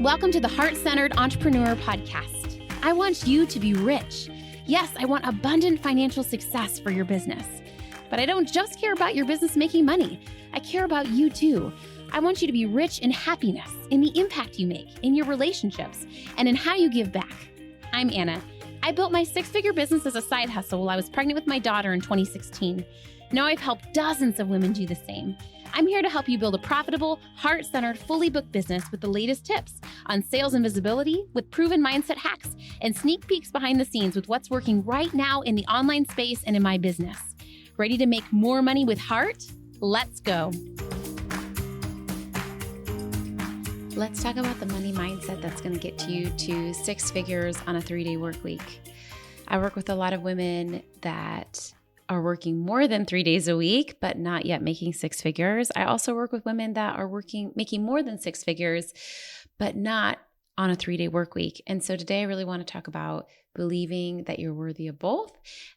Welcome to the Heart-Centered Entrepreneur Podcast. I want you to be rich. Yes, I want abundant financial success for your business. But I don't just care about your business making money. I care about you too. I want you to be rich in happiness, in the impact you make, in your relationships, and in how you give back. I'm Anna. I built my six-figure business as a side hustle while I was pregnant with my daughter in 2016. Now I've helped dozens of women do the same. I'm here to help you build a profitable, heart-centered, fully booked business with the latest tips on sales and visibility, with proven mindset hacks, and sneak peeks behind the scenes with what's working right now in the online space and in my business. Ready to make more money with heart? Let's go. Let's talk about the money mindset that's going to get you to six figures on a 3-day work week. I work with a lot of women that are working more than 3 days a week, but not yet making six figures. I also work with women that are making more than six figures, but not on a 3-day work week. And so today I really want to talk about believing that you're worthy of both.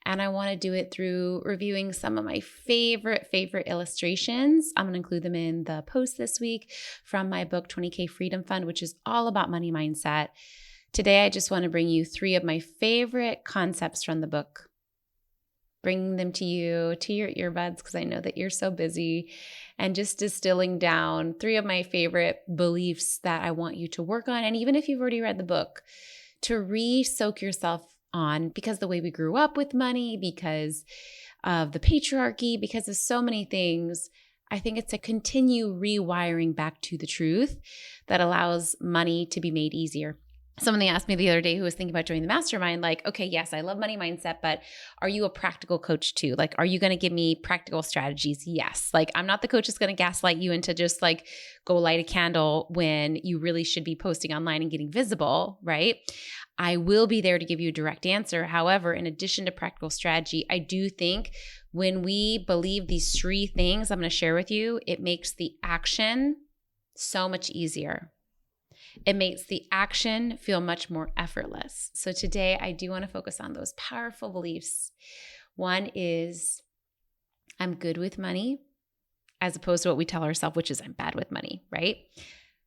And I want to do it through reviewing some of my favorite illustrations. I'm going to include them in the post this week from my book, 20K Freedom Fund, which is all about money mindset. Today, I just want to bring you 3 of my favorite concepts from the book. Bringing them to you, to your earbuds, because I know that you're so busy, and just distilling down 3 of my favorite beliefs that I want you to work on. And even if you've already read the book, to re-soak yourself on, because the way we grew up with money, because of the patriarchy, because of so many things, I think it's a continue rewiring back to the truth that allows money to be made easier. Someone asked me the other day who was thinking about joining the mastermind, like, okay, yes, I love money mindset, but are you a practical coach too? Like, are you going to give me practical strategies? Yes. Like, I'm not the coach that's going to gaslight you into just like go light a candle when you really should be posting online and getting visible, right? I will be there to give you a direct answer. However, in addition to practical strategy, I do think when we believe these 3 things I'm going to share with you, it makes the action so much easier. It makes the action feel much more effortless. So today I do want to focus on those powerful beliefs. One is I'm good with money, as opposed to what we tell ourselves, which is I'm bad with money, right?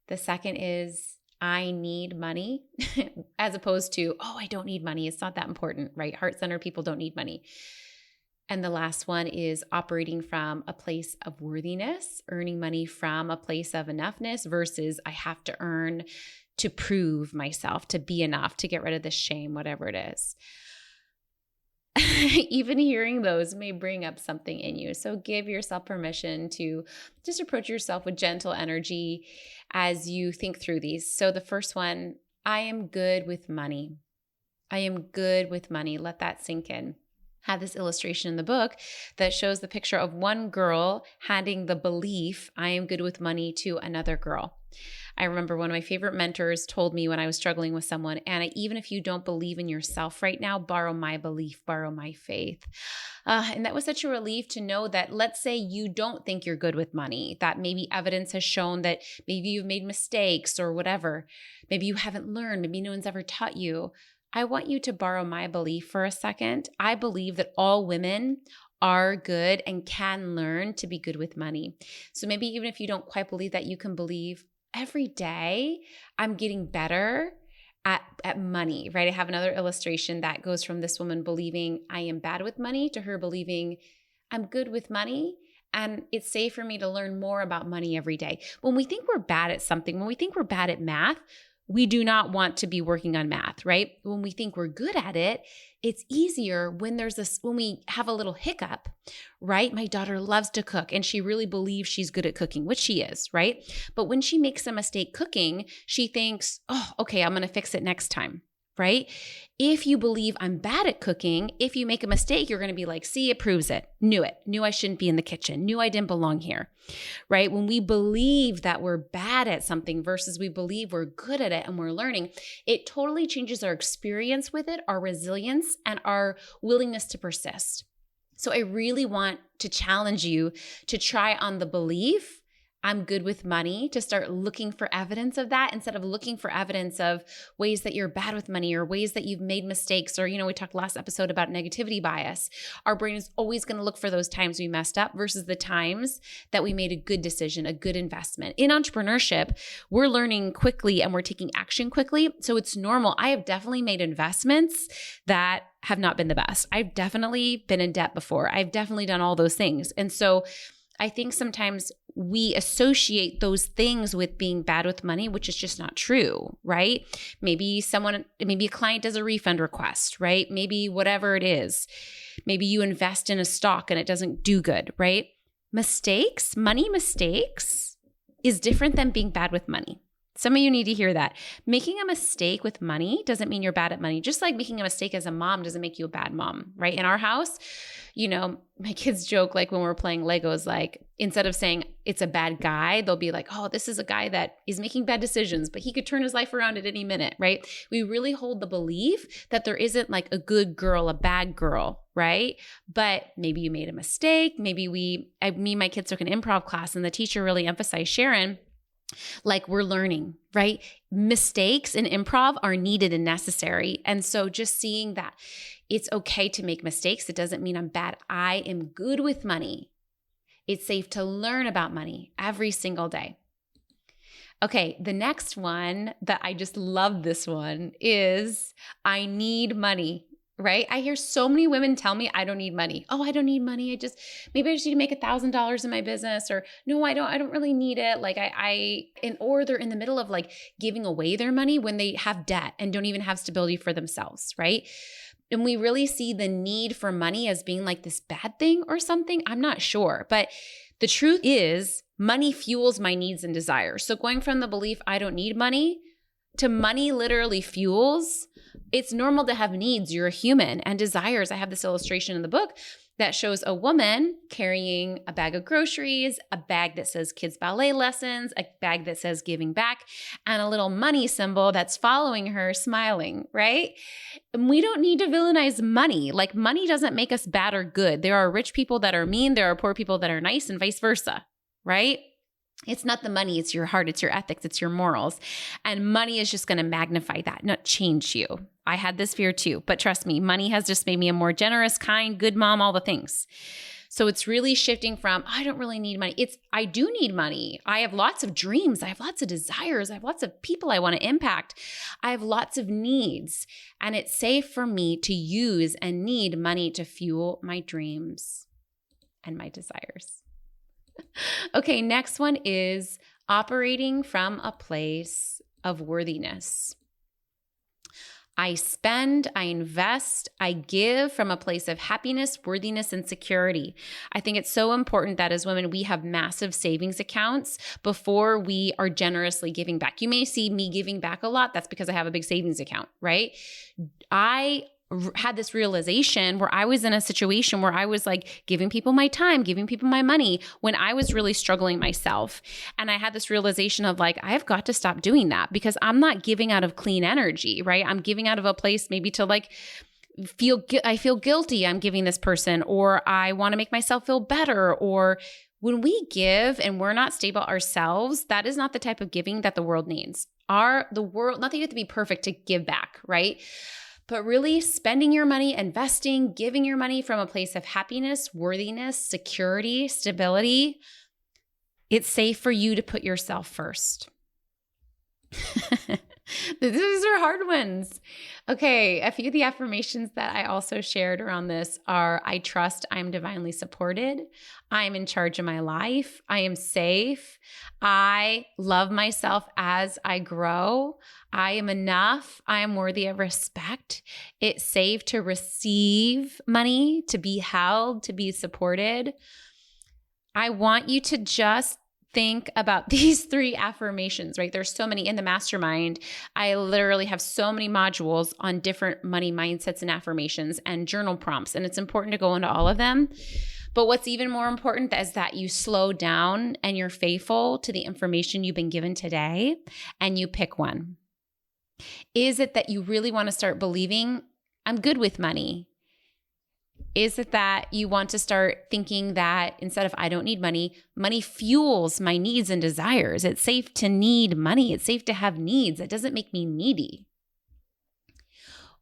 The second is I need money, as opposed to, oh, I don't need money. It's not that important, right? Heart-centered people don't need money. And the last one is operating from a place of worthiness, earning money from a place of enoughness versus I have to earn to prove myself, to be enough, to get rid of the shame, whatever it is. Even hearing those may bring up something in you. So give yourself permission to just approach yourself with gentle energy as you think through these. So the first one, I am good with money. I am good with money. Let that sink in. Have this illustration in the book that shows the picture of one girl handing the belief, I am good with money, to another girl. I remember one of my favorite mentors told me when I was struggling with someone, Anna, even if you don't believe in yourself right now, borrow my belief, borrow my faith. And that was such a relief to know that, let's say you don't think you're good with money, that maybe evidence has shown that maybe you've made mistakes or whatever. Maybe you haven't learned, maybe no one's ever taught you. I want you to borrow my belief for a second. I believe that all women are good and can learn to be good with money. So maybe even if you don't quite believe that, you can believe every day I'm getting better at money, right? I have another illustration that goes from this woman believing I am bad with money to her believing I'm good with money. And it's safe for me to learn more about money every day. When we think we're bad at something, when we think we're bad at math, we do not want to be working on math, right? When we think we're good at it, it's easier when when we have a little hiccup, right? My daughter loves to cook and she really believes she's good at cooking, which she is, right? But when she makes a mistake cooking, she thinks, oh, okay, I'm going to fix it next time, right? If you believe I'm bad at cooking, if you make a mistake, you're going to be like, see, it proves it. Knew I shouldn't be in the kitchen. Knew I didn't belong here, right? When we believe that we're bad at something versus we believe we're good at it and we're learning, it totally changes our experience with it, our resilience, and our willingness to persist. So I really want to challenge you to try on the belief, I'm good with money, to start looking for evidence of that instead of looking for evidence of ways that you're bad with money or ways that you've made mistakes. Or, we talked last episode about negativity bias. Our brain is always going to look for those times we messed up versus the times that we made a good decision, a good investment. In entrepreneurship, we're learning quickly and we're taking action quickly. So it's normal. I have definitely made investments that have not been the best. I've definitely been in debt before. I've definitely done all those things. And so I think sometimes we associate those things with being bad with money, which is just not true, right? Maybe a client does a refund request, right? Maybe whatever it is. Maybe you invest in a stock and it doesn't do good, right? Money mistakes is different than being bad with money. Some of you need to hear that. Making a mistake with money doesn't mean you're bad at money. Just like making a mistake as a mom doesn't make you a bad mom, right? In our house, my kids joke, like when we're playing Legos, like instead of saying it's a bad guy, they'll be like, oh, this is a guy that is making bad decisions, but he could turn his life around at any minute, right? We really hold the belief that there isn't like a good girl, a bad girl, right? But maybe you made a mistake. Maybe me and my kids took an improv class and the teacher really emphasized, Sharon, like we're learning, right? Mistakes in improv are needed and necessary. And so just seeing that it's okay to make mistakes, it doesn't mean I'm bad. I am good with money. It's safe to learn about money every single day. Okay, the next one that I just love this one is I need money. Right? I hear so many women tell me I don't need money. Oh, I don't need money. Maybe I just need to make $1,000 in my business, or no, I don't really need it. Like or they're in the middle of like giving away their money when they have debt and don't even have stability for themselves, right? And we really see the need for money as being like this bad thing or something. I'm not sure, but the truth is money fuels my needs and desires. So going from the belief I don't need money to money literally fuels. It's normal to have needs. You're a human, and desires. I have this illustration in the book that shows a woman carrying a bag of groceries, a bag that says kids ballet lessons, a bag that says giving back, and a little money symbol that's following her smiling, right? And we don't need to villainize money. Like money doesn't make us bad or good. There are rich people that are mean. There are poor people that are nice, and vice versa, right? It's not the money, it's your heart, it's your ethics, it's your morals. And money is just going to magnify that, not change you. I had this fear too, but trust me, money has just made me a more generous, kind, good mom, all the things. So it's really shifting from, I don't really need money. I do need money. I have lots of dreams. I have lots of desires. I have lots of people I want to impact. I have lots of needs. And it's safe for me to use and need money to fuel my dreams and my desires. Okay, next one is operating from a place of worthiness. I spend, I invest, I give from a place of happiness, worthiness, and security. I think it's so important that as women, we have massive savings accounts before we are generously giving back. You may see me giving back a lot. That's because I have a big savings account, right? I had this realization where I was in a situation where I was like giving people my time, giving people my money when I was really struggling myself. And I had this realization of like, I've got to stop doing that because I'm not giving out of clean energy, right? I'm giving out of a place maybe to like I feel guilty I'm giving this person, or I want to make myself feel better. Or when we give and we're not stable ourselves, that is not the type of giving that the world needs. The world, not that you have to be perfect to give back, right? But really spending your money, investing, giving your money from a place of happiness, worthiness, security, stability. It's safe for you to put yourself first. These are hard ones. Okay, a few of the affirmations that I also shared around this are: I trust I'm divinely supported. I am in charge of my life. I am safe. I love myself as I grow. I am enough. I am worthy of respect. It's safe to receive money, to be held, to be supported. I want you to just think about these 3 affirmations, right? There's so many in the mastermind. I literally have so many modules on different money mindsets and affirmations and journal prompts, and it's important to go into all of them. But what's even more important is that you slow down and you're faithful to the information you've been given today, and you pick one. Is it that you really want to start believing, I'm good with money? Is it that you want to start thinking that instead of I don't need money, money fuels my needs and desires? It's safe to need money. It's safe to have needs. It doesn't make me needy.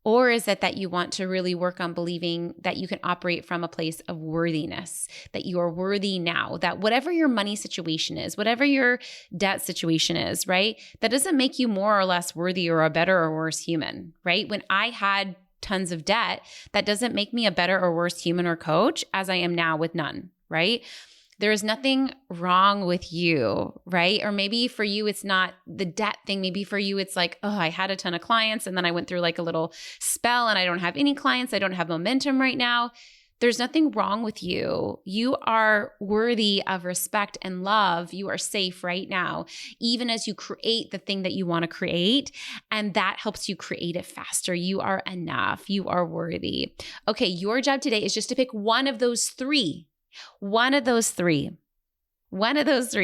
Or is it that you want to really work on believing that you can operate from a place of worthiness, that you are worthy now, that whatever your money situation is, whatever your debt situation is, right? That doesn't make you more or less worthy or a better or worse human, right? When I had tons of debt, that doesn't make me a better or worse human or coach as I am now with none, right? There is nothing wrong with you, right? Or maybe for you, it's not the debt thing. Maybe for you, it's like, oh, I had a ton of clients and then I went through like a little spell and I don't have any clients. I don't have momentum right now. There's nothing wrong with you. You are worthy of respect and love. You are safe right now, even as you create the thing that you want to create. And that helps you create it faster. You are enough. You are worthy. Okay, your job today is just to pick one of those three. One of those three,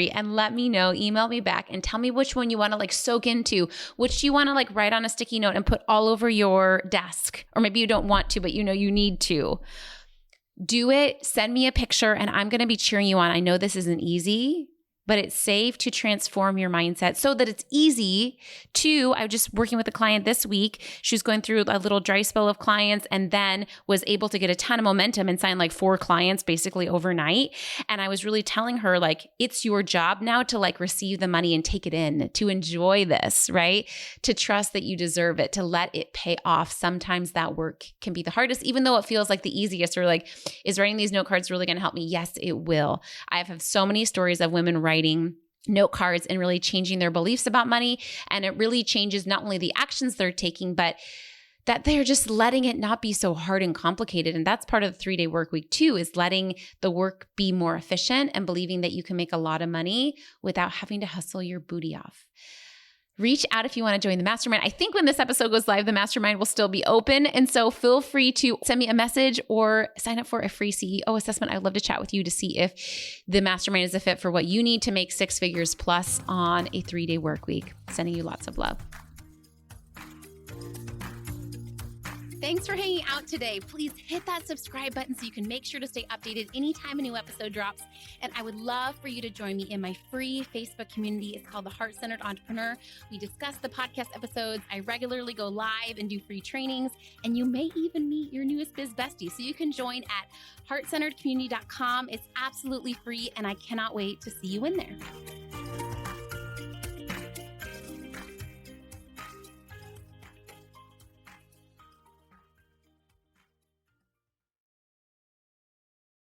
and let me know, email me back and tell me which one you want to like soak into, which you want to like write on a sticky note and put all over your desk. Or maybe you don't want to, but you know you need to. Do it, send me a picture, and I'm going to be cheering you on. I know this isn't easy, but it's safe to transform your mindset so that it's easy to, I was just working with a client this week. She was going through a little dry spell of clients and then was able to get a ton of momentum and sign like 4 clients basically overnight. And I was really telling her like, it's your job now to like receive the money and take it in, to enjoy this, right? To trust that you deserve it, to let it pay off. Sometimes that work can be the hardest, even though it feels like the easiest, or like, is writing these note cards really going to help me? Yes, it will. I have so many stories of women writing note cards and really changing their beliefs about money. And it really changes not only the actions they're taking, but that they're just letting it not be so hard and complicated. And that's part of the 3-day work week too, is letting the work be more efficient and believing that you can make a lot of money without having to hustle your booty off. Reach out if you want to join the mastermind. I think when this episode goes live, the mastermind will still be open. And so feel free to send me a message or sign up for a free CEO assessment. I'd love to chat with you to see if the mastermind is a fit for what you need to make 6 figures plus on a 3-day work week. Sending you lots of love. Thanks for hanging out today. Please hit that subscribe button so you can make sure to stay updated anytime a new episode drops. And I would love for you to join me in my free Facebook community. It's called The Heart-Centered Entrepreneur. We discuss the podcast episodes. I regularly go live and do free trainings. And you may even meet your newest biz bestie. So you can join at heartcenteredcommunity.com. It's absolutely free, and I cannot wait to see you in there.